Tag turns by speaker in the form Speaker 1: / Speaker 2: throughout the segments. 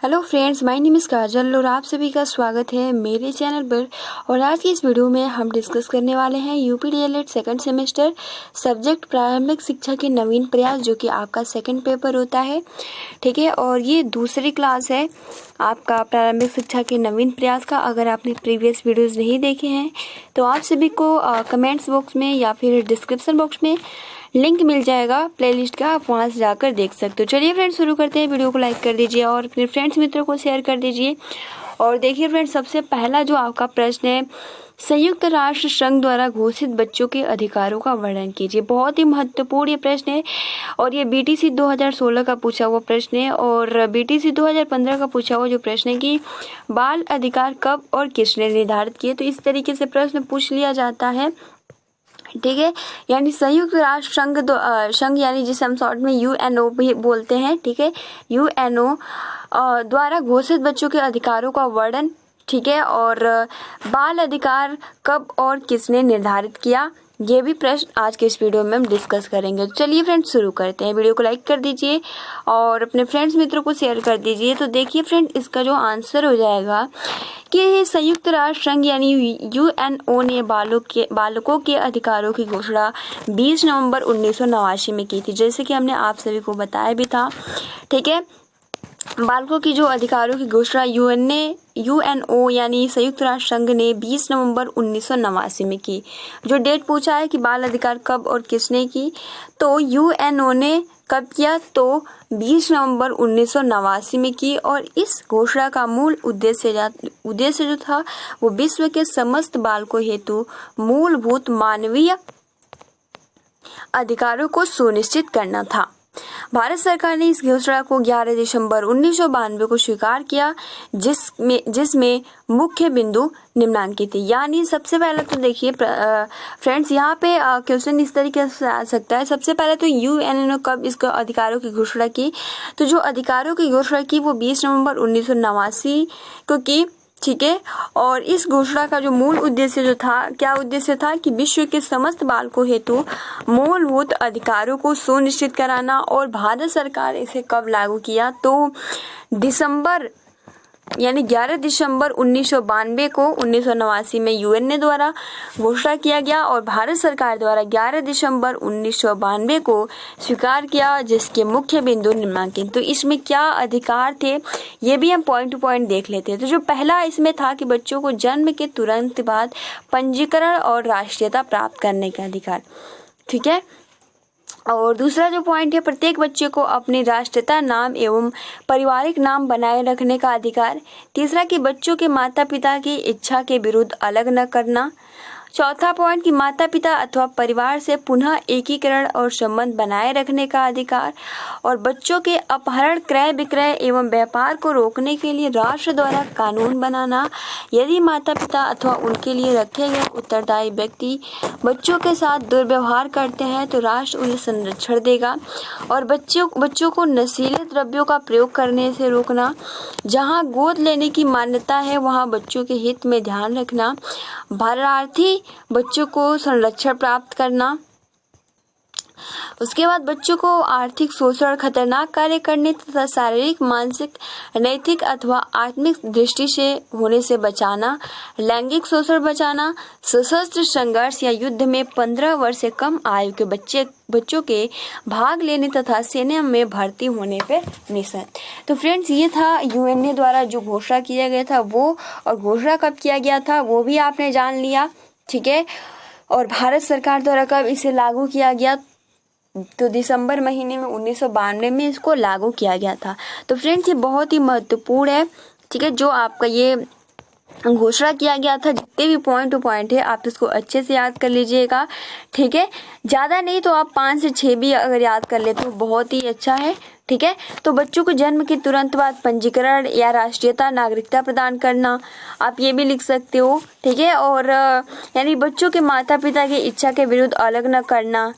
Speaker 1: Hello friends, my name is Kajal और आप सभी का स्वागत है मेरे चैनल पर। और आज की इस वीडियो में हम डिस्कस करने वाले हैं UP DElEd second semester subject प्रारंभिक शिक्षा के नवीन प्रयास, जो कि आपका सेकंड पेपर होता है। ठीक है, और ये दूसरी क्लास है आपका प्रारंभिक शिक्षा के नवीन प्रयास का। अगर आपने प्रीवियस वीडियोज़ नहीं देखे हैं तो आप सभी को कमेंट्स बॉक्स में या फिर डिस्क्रिप्शन बॉक्स में लिंक मिल जाएगा प्लेलिस्ट का, आप वहां से जाकर देख सकते हो। चलिए फ्रेंड्स, शुरू करते हैं। वीडियो को लाइक कर दीजिए और अपने फ्रेंड्स मित्रों को शेयर कर दीजिए। और देखिए फ्रेंड्स, सबसे पहला जो आपका प्रश्न है, संयुक्त राष्ट्र संघ द्वारा घोषित बच्चों के अधिकारों का वर्णन कीजिए। बहुत ही महत्वपूर्ण ये प्रश्न है और ये बीटीसी 2016 का पूछा हुआ प्रश्न है और बीटीसी 2015 का पूछा हुआ जो प्रश्न है कि बाल अधिकार कब और किसने निर्धारित किए। तो इस तरीके से प्रश्न पूछ लिया जाता है। ठीक है, यानी संयुक्त राष्ट्र संघ यानी जिसे हम शॉर्ट में यूएनओ भी बोलते हैं। ठीक है, यूएनओ द्वारा घोषित बच्चों के अधिकारों का वर्णन। ठीक है, और बाल अधिकार कब और किसने निर्धारित किया, ये भी प्रश्न आज के इस वीडियो में हम डिस्कस करेंगे। तो चलिए फ्रेंड्स, शुरू करते हैं। वीडियो को लाइक कर दीजिए और अपने फ्रेंड्स मित्रों को शेयर कर दीजिए। तो देखिए फ्रेंड, इसका जो आंसर हो जाएगा कि संयुक्त राष्ट्र संघ यानी यूएनओ ने बालकों के अधिकारों की घोषणा 20 नवंबर 1989 में की थी, जैसे कि हमने आप सभी को बताया भी था। ठीक है, बालकों की जो अधिकारों की घोषणा यूएनओ यानी संयुक्त राष्ट्र संघ ने 20 नवंबर 1989 में की। जो डेट पूछा है कि बाल अधिकार कब और किसने की, तो यूएनओ ने कब किया, तो 20 नवंबर 1989 में की। और इस घोषणा का मूल उद्देश्य जो था वो विश्व के समस्त बालकों हेतु मूलभूत मानवीय अधिकारों को सुनिश्चित करना था। भारत सरकार ने इस घोषणा को 11 दिसंबर 1992 को स्वीकार किया, जिसमें मुख्य बिंदु निम्नांकित थी। यानी सबसे पहले तो देखिए फ्रेंड्स, यहाँ पे क्वेश्चन इस तरीके से आ सकता है। सबसे पहले तो यूएनओ ने कब इसको अधिकारों की घोषणा की, तो जो अधिकारों की घोषणा की वो 20 नवंबर 1989 को की। ठीक है, और इस घोषणा का जो मूल उद्देश्य जो था, क्या उद्देश्य था कि विश्व के समस्त बालकों हेतु मूलभूत अधिकारों को सुनिश्चित कराना। और भारत सरकार इसे कब लागू किया, तो दिसंबर यानी 11 दिसंबर 1992 को 1989 में यूएनओ द्वारा घोषणा किया गया और भारत सरकार द्वारा 11 दिसंबर 1992 को स्वीकार किया, जिसके मुख्य बिंदु निम्नांकित। तो इसमें क्या अधिकार थे, ये भी हम पॉइंट टू पॉइंट देख लेते हैं। तो जो पहला इसमें था कि बच्चों को जन्म के तुरंत बाद पंजीकरण और राष्ट्रीयता प्राप्त करने का अधिकार। ठीक है, और दूसरा जो पॉइंट है, प्रत्येक बच्चे को अपनी राष्ट्रीयता नाम एवं पारिवारिक नाम बनाए रखने का अधिकार। तीसरा कि बच्चों के माता पिता की इच्छा के विरुद्ध अलग न करना। चौथा पॉइंट कि माता पिता अथवा परिवार से पुनः एकीकरण और संबंध बनाए रखने का अधिकार। और बच्चों के अपहरण, क्रय विक्रय एवं व्यापार को रोकने के लिए राष्ट्र द्वारा कानून बनाना। यदि माता पिता अथवा उनके लिए रखे गए उत्तरदायी व्यक्ति बच्चों के साथ दुर्व्यवहार करते हैं तो राष्ट्र उन्हें संरक्षण देगा। और बच्चों को नशीले द्रव्यों का प्रयोग करने से रोकना। जहां गोद लेने की मान्यता है वहां बच्चों के हित में ध्यान रखना। बालार्थी बच्चों को संरक्षण प्राप्त करना। उसके बाद बच्चों को आर्थिक शोषण, खतरनाक कार्य करने तथा शारीरिक, मानसिक, नैतिक अथवा आत्मिक दृष्टि से होने से बचाना। लैंगिक शोषण बचाना। सशस्त्र संघर्ष या युद्ध में 15 वर्ष से कम आयु के बच्चों के भाग लेने तथा सेना में भर्ती होने पर निषेध। तो फ्रेंड्स, ये था यूएनओ द्वारा जो घोषणा किया गया था वो, और घोषणा कब किया गया था वो भी आपने जान लिया। ठीक है, और भारत सरकार द्वारा कब इसे लागू किया गया, तो दिसंबर महीने में 1992 में इसको लागू किया गया था। तो फ्रेंड्स, ये बहुत ही महत्वपूर्ण है। ठीक है, जो आपका ये घोषणा किया गया था, जितने भी पॉइंट टू पॉइंट है आप इसको अच्छे से याद कर लीजिएगा। ठीक है, ज़्यादा नहीं तो आप 5 से 6 भी अगर याद कर लेते तो बहुत ही अच्छा है। ठीक है, तो बच्चों को जन्म के तुरंत बाद पंजीकरण या राष्ट्रीयता, नागरिकता प्रदान करना, आप ये भी लिख सकते हो। ठीक है, और यानी बच्चों के माता पिता की इच्छा के विरुद्ध अलग न करना।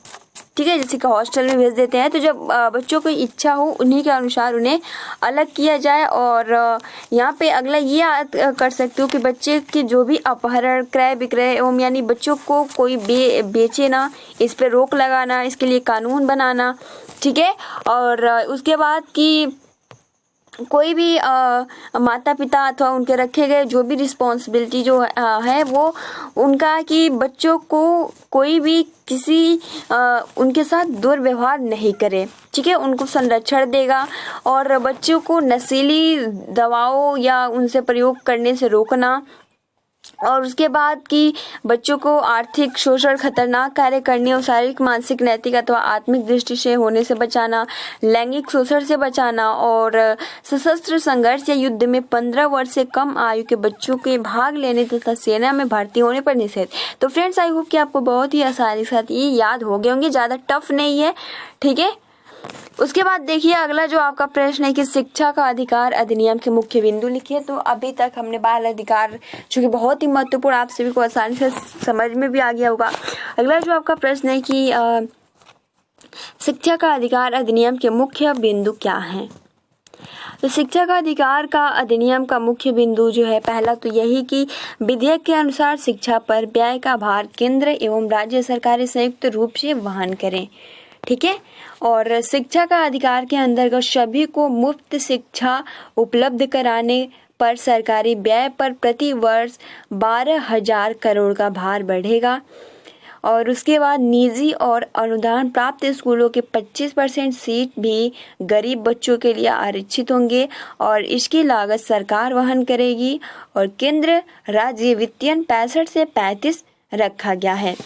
Speaker 1: ठीक है, जैसे कि हॉस्टल में भेज देते हैं तो जब बच्चों की इच्छा हो उन्हीं के अनुसार उन्हें अलग किया जाए। और यहाँ पे अगला ये याद कर सकते हो कि बच्चे के जो भी अपहरण, क्रय विक्रय एवं यानी बच्चों को कोई बेचे ना, इस पे रोक लगाना, इसके लिए कानून बनाना। ठीक है, और उसके बाद कि कोई भी माता पिता अथवा उनके रखे गए जो भी रिस्पॉन्सिबिलिटी जो है वो उनका कि बच्चों को कोई भी किसी उनके साथ दुर्व्यवहार नहीं करे, ठीक है, उनको संरक्षण देगा। और बच्चों को नशीली दवाओं या उनसे प्रयोग करने से रोकना, और उसके बाद कि बच्चों को आर्थिक शोषण, खतरनाक कार्य करने और शारीरिक, मानसिक, नैतिक अथवा आत्मिक दृष्टि से होने से बचाना, लैंगिक शोषण से बचाना, और सशस्त्र संघर्ष या युद्ध में 15 वर्ष से कम आयु के बच्चों के भाग लेने तथा सेना में भर्ती होने पर निषेध। तो फ्रेंड्स, आई होप कि आपको बहुत ही आसानी के साथ ये याद हो गए होंगे, ज़्यादा टफ नहीं है, ठीक है। उसके बाद देखिए अगला जो आपका प्रश्न है कि शिक्षा का अधिकार अधिनियम के मुख्य बिंदु लिखिए। तो अभी तक हमने बाल अधिकार जो कि बहुत ही महत्वपूर्ण, आप सभी को आसानी से समझ में भी आ गया होगा। अगला जो आपका प्रश्न है कि शिक्षा का अधिकार अधिनियम के मुख्य बिंदु क्या हैं। तो शिक्षा का अधिकार का अधिनियम का मुख्य बिंदु जो है, पहला तो यही कि विधेयक के अनुसार शिक्षा पर व्यय का भार केंद्र एवं राज्य सरकारें संयुक्त रूप से वहन करें, ठीक है। और शिक्षा का अधिकार के अंतर्गत सभी को मुफ्त शिक्षा उपलब्ध कराने पर सरकारी व्यय पर प्रति वर्ष 12,000 करोड़ का भार बढ़ेगा। और उसके बाद निजी और अनुदान प्राप्त स्कूलों के 25% सीट भी गरीब बच्चों के लिए आरक्षित होंगे और इसकी लागत सरकार वहन करेगी। और केंद्र राज्य वित्तीय 65 से 35 रखा गया है,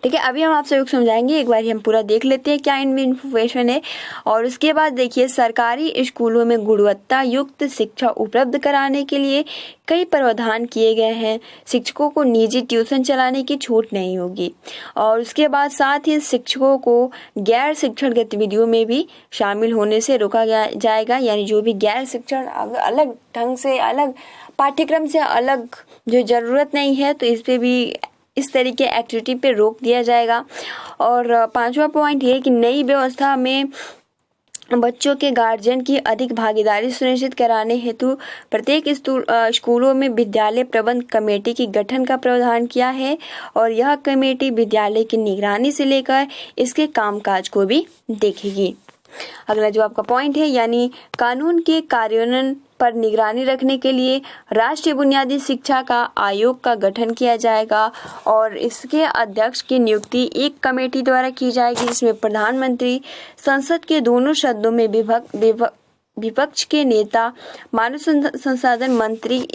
Speaker 1: ठीक है। अभी हम आपसे समझाएंगे, एक बार हम पूरा देख लेते हैं क्या इनमें इन्फॉर्मेशन है। और उसके बाद देखिए सरकारी स्कूलों में गुणवत्ता युक्त शिक्षा उपलब्ध कराने के लिए कई प्रावधान किए गए हैं। शिक्षकों को निजी ट्यूशन चलाने की छूट नहीं होगी। और उसके बाद साथ ही शिक्षकों को गैर शिक्षण गतिविधियों में भी शामिल होने से रोका जाएगा, यानी जो भी गैर शिक्षण अलग ढंग से, अलग पाठ्यक्रम से अलग जो जरूरत नहीं है, तो इस पे भी इस तरीके एक्टिविटी पे रोक दिया जाएगा। और 5वां पॉइंट ये कि नई व्यवस्था में बच्चों के गार्जियन की अधिक भागीदारी सुनिश्चित कराने हेतु प्रत्येक स्कूलों में विद्यालय प्रबंध कमेटी की गठन का प्रावधान किया है। और यह कमेटी विद्यालय की निगरानी से लेकर इसके कामकाज को भी देखेगी। अगला जो आपका पॉइंट है, यानी कानून के कार्यान्वयन पर निगरानी रखने के लिए राष्ट्रीय बुनियादी शिक्षा का आयोग का गठन किया जाएगा। और इसके अध्यक्ष की नियुक्ति एक कमेटी द्वारा की जाएगी, जिसमें प्रधानमंत्री, संसद के दोनों सदनों में विपक्ष के नेता, मानव संसाधन मंत्री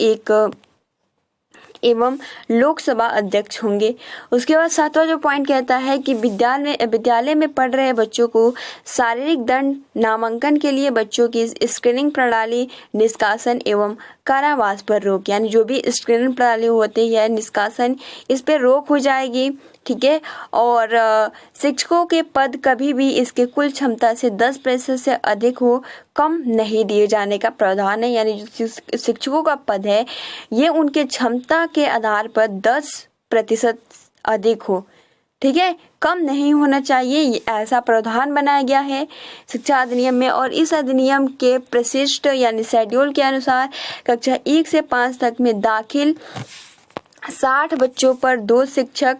Speaker 1: एवं लोकसभा अध्यक्ष होंगे। उसके बाद 7वां जो पॉइंट कहता है कि विद्यालय में पढ़ रहे बच्चों को शारीरिक दंड, नामांकन के लिए बच्चों की स्क्रीनिंग प्रणाली, निष्कासन एवं कारावास पर रोक, यानी जो भी स्क्रीनिंग प्रणाली होती है, निष्कासन, इस पर रोक हो जाएगी, ठीक है। और शिक्षकों के पद कभी भी इसके कुल क्षमता से 10% से अधिक हो कम नहीं दिए जाने का प्रावधान है, यानी जो शिक्षकों का पद है ये उनके क्षमता के आधार पर 10% अधिक हो, ठीक है, कम नहीं होना चाहिए, ऐसा प्रावधान बनाया गया है शिक्षा अधिनियम में। और इस अधिनियम के प्रशिष्ट यानी शेड्यूल के अनुसार कक्षा 1 से 5 तक में दाखिल 60 बच्चों पर 2 शिक्षक,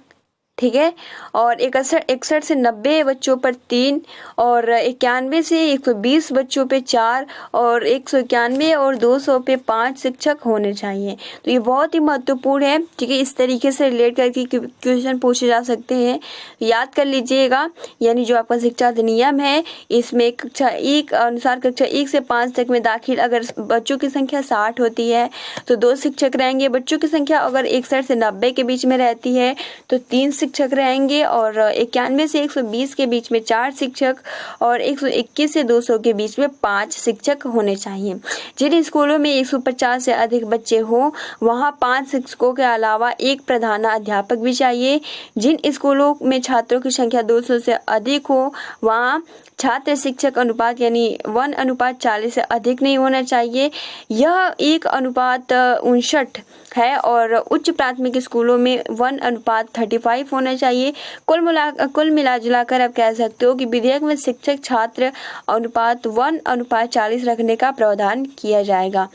Speaker 1: ठीक है, और 61 से 90 बच्चों पर 3, और 91 से 120 बच्चों पे 4, और 191 और 200 पे 5 शिक्षक होने चाहिए। तो ये बहुत ही महत्वपूर्ण है, ठीक है। इस तरीके से रिलेट करके क्वेश्चन पूछे जा सकते हैं, याद कर लीजिएगा। यानी जो आपका शिक्षा अधिनियम है इसमें कक्षा 1 अनुसार कक्षा 1 से 5 तक में दाखिल अगर बच्चों की संख्या 60 होती है तो 2 शिक्षक रहेंगे। बच्चों की संख्या अगर 61 से 90 के बीच में रहती है तो 3 शिक्षक रहेंगे। और 91 से 120 के बीच में 4 शिक्षक, और 121 से 200 के बीच में 5 शिक्षक होने चाहिए। जिन स्कूलों में 150 से अधिक बच्चे हों वहां 5 शिक्षकों के अलावा एक प्रधानाध्यापक भी चाहिए। जिन स्कूलों में छात्रों की संख्या 200 से अधिक हो वहां छात्र शिक्षक अनुपात यानी 1:40 से अधिक नहीं होना चाहिए, यह 1:59 है। और उच्च प्राथमिक स्कूलों में 1:35 होना चाहिए। कुल मिलाजुलाकर आप कह सकते हो कि विधेयक में शिक्षक छात्र अनुपात 1:40 रखने का प्रावधान किया जाएगा,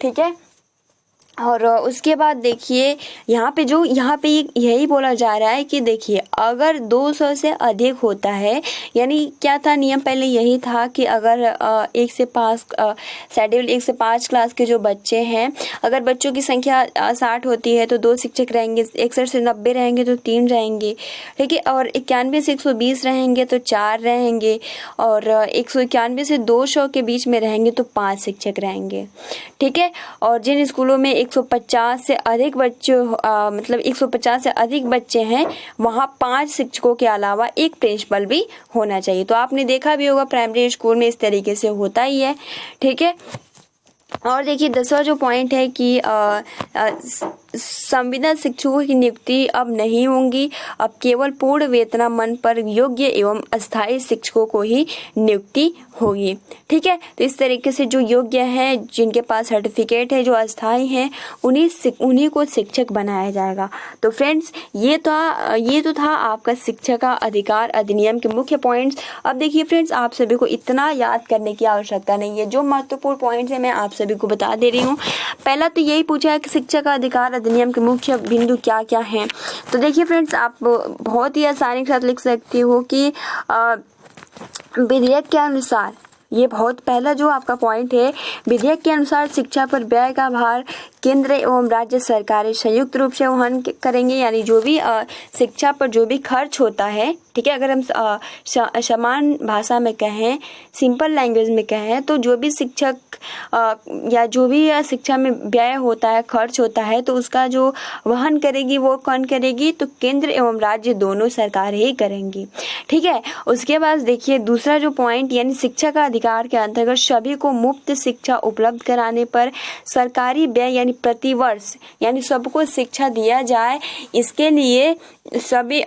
Speaker 1: ठीक है। और उसके बाद देखिए यहाँ पे यही बोला जा रहा है कि देखिए अगर 200 से अधिक होता है, यानी क्या था नियम पहले यही था कि अगर 1 से 5 शेड्यूल 1 से 5 क्लास के जो बच्चे हैं, अगर बच्चों की संख्या 60 होती है तो 2 शिक्षक रहेंगे, 61 से 90 रहेंगे तो 3 रहेंगे, ठीक है, और 91 से 120 रहेंगे तो 4 रहेंगे, और 191 से 200 के बीच में रहेंगे तो 5 शिक्षक रहेंगे, ठीक है। और जिन स्कूलों में 150 से अधिक बच्चे मतलब 150 से अधिक बच्चे हैं, वहाँ 5 शिक्षकों के अलावा एक प्रिंसिपल भी होना चाहिए। तो आपने देखा भी होगा प्राइमरी स्कूल में इस तरीके से होता ही है, ठीक है। और देखिए 10वां जो पॉइंट है कि संविदा शिक्षकों की नियुक्ति अब नहीं होंगी, अब केवल पूर्ण वेतनमान पर योग्य एवं अस्थायी शिक्षकों को ही नियुक्ति होगी, ठीक है। तो इस तरीके से जो योग्य है, जिनके पास सर्टिफिकेट है, जो अस्थायी हैं, उन्हीं को शिक्षक बनाया जाएगा। तो फ्रेंड्स ये तो था आपका शिक्षा का अधिकार अधिनियम के मुख्य पॉइंट्स। अब देखिए फ्रेंड्स, आप सभी को इतना याद करने की आवश्यकता नहीं है, जो महत्वपूर्ण पॉइंट्स है मैं आप सभी को बता दे रही हूँ। पहला तो यही पूछा है कि शिक्षा का अधिकार अधिनियम के मुख्य बिंदु क्या क्या हैं। तो देखिए फ्रेंड्स, आप बहुत ही आसानी के साथ लिख सकते हो कि विधेयक के अनुसार, ये बहुत पहला जो आपका पॉइंट है, विधेयक के अनुसार शिक्षा पर व्यय का भार केंद्र एवं राज्य सरकारें संयुक्त रूप से वहन करेंगे। यानी जो भी शिक्षा पर जो भी खर्च होता है, ठीक है, अगर हम समान भाषा में कहें, सिंपल लैंग्वेज में कहें, तो जो भी शिक्षक या जो भी शिक्षा में व्यय होता है, खर्च होता है, तो उसका जो वहन करेगी वो कौन करेगी? तो केंद्र एवं राज्य दोनों सरकार ही करेंगी, ठीक है। उसके बाद देखिए दूसरा जो पॉइंट, यानी शिक्षा का अधिकार के अंतर्गत सभी को मुफ्त शिक्षा उपलब्ध कराने पर सरकारी व्यय यानी प्रतिवर्ष, यानी सबको शिक्षा दिया जाए, इसके लिए सभी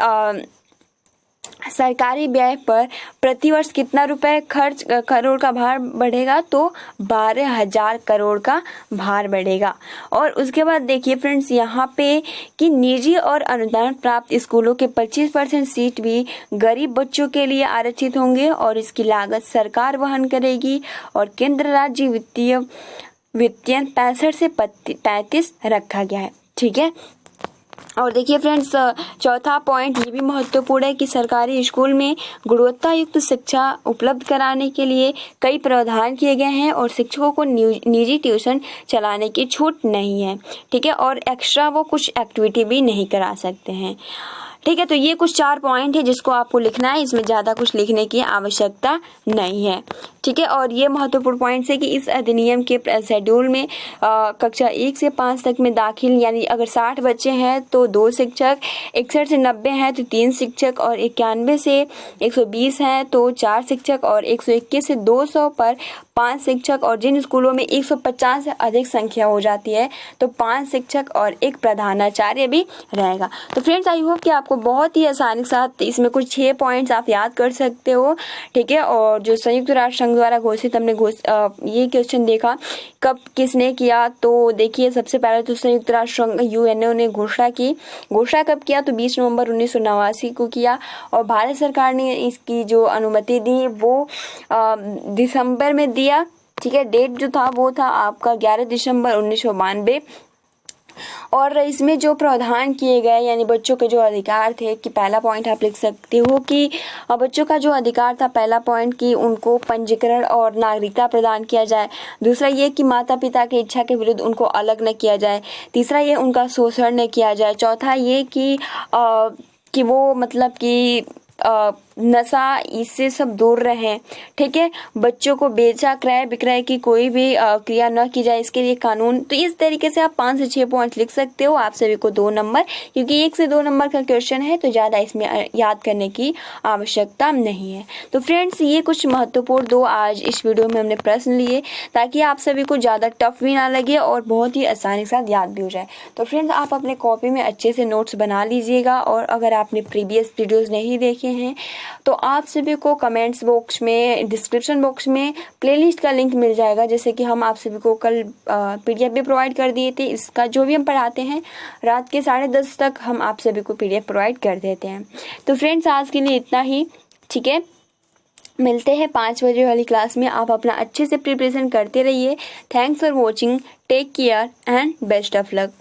Speaker 1: सरकारी व्यय पर प्रतिवर्ष कितना रुपए करोड़ का भार बढ़ेगा? तो 12,000 करोड़ का भार बढ़ेगा। और उसके बाद देखिए फ्रेंड्स यहाँ पे कि निजी और अनुदान प्राप्त स्कूलों के 25% सीट भी गरीब बच्चों के लिए आरक्षित होंगे और इसकी लागत सरकार वहन करेगी। और केंद्र राज्य वित्तीय 65 से 35 रखा गया है, ठीक है। और देखिए फ्रेंड्स, चौथा पॉइंट ये भी महत्वपूर्ण है कि सरकारी स्कूल में गुणवत्ता युक्त शिक्षा उपलब्ध कराने के लिए कई प्रावधान किए गए हैं और शिक्षकों को निजी ट्यूशन चलाने की छूट नहीं है, ठीक है, और एक्स्ट्रा वो कुछ एक्टिविटी भी नहीं करा सकते हैं, ठीक है। तो ये कुछ 4 पॉइंट है जिसको आपको लिखना है, इसमें ज़्यादा कुछ लिखने की आवश्यकता नहीं है, ठीक है। और ये महत्वपूर्ण पॉइंट्स है कि इस अधिनियम के शेड्यूल में कक्षा 1 से 5 तक में दाखिल, यानी अगर 60 बच्चे हैं तो 2 शिक्षक, 61 से 90 हैं तो 3 शिक्षक, और 91 से 120 हैं तो 4 शिक्षक, और 121 से 200 पर 5 शिक्षक, और जिन स्कूलों में 150 से अधिक संख्या हो जाती है तो 5 शिक्षक और एक प्रधानाचार्य भी रहेगा। तो फ्रेंड्स, आई होप कि आपको बहुत ही आसानी के साथ इसमें कुछ 6 पॉइंट्स आप याद कर सकते हो, ठीक है। और जो संयुक्त राष्ट्र संघ द्वारा घोषित हमने ये क्वेश्चन देखा कब किसने किया, तो देखिए सबसे पहले तो संयुक्त राष्ट्र संघ यूएनओ ने घोषणा कब किया? तो 20 नवंबर 1989 को किया। और भारत सरकार ने इसकी जो अनुमति दी वो दिसंबर में दिया, ठीक है। डेट जो था वो था आपका 11 दिसंबर 1992। और इसमें जो प्रावधान किए गए, यानी बच्चों के जो अधिकार थे, कि पहला पॉइंट आप लिख सकते हो कि बच्चों का जो अधिकार था, पहला पॉइंट कि उनको पंजीकरण और नागरिकता प्रदान किया जाए। दूसरा ये कि माता पिता की इच्छा के विरुद्ध उनको अलग न किया जाए। तीसरा ये उनका शोषण न किया जाए। चौथा ये कि वो मतलब कि नशा इससे सब दूर रहें, ठीक है। बच्चों को बेचा क्रय विक्रय की कोई भी क्रिया न की जाए, इसके लिए कानून। तो इस तरीके से आप 5 से 6 पॉइंट लिख सकते हो। आप सभी को 2 नंबर, क्योंकि 1 से 2 नंबर का क्वेश्चन है तो ज़्यादा इसमें याद करने की आवश्यकता नहीं है। तो फ्रेंड्स, ये कुछ महत्वपूर्ण 2 आज इस वीडियो में हमने प्रश्न लिए, ताकि आप सभी को ज़्यादा टफ भी ना लगे और बहुत ही आसानी के साथ याद भी हो जाए। तो फ्रेंड्स, आप अपने कॉपी में अच्छे से नोट्स बना लीजिएगा। और अगर आपने प्रीवियस वीडियोज़ नहीं देखे हैं तो आप सभी को कमेंट्स बॉक्स में, डिस्क्रिप्शन बॉक्स में प्लेलिस्ट का लिंक मिल जाएगा। जैसे कि हम आप सभी को कल PDF भी प्रोवाइड कर दिए थे। इसका जो भी हम पढ़ाते हैं रात के 10:30 तक हम आप सभी को PDF प्रोवाइड कर देते हैं। तो फ्रेंड्स, आज के लिए इतना ही, ठीक है। मिलते हैं 5 बजे वाली क्लास में। आप अपना अच्छे से प्रिपरेशन करते रहिए। Thanks for watching, take care and best of luck.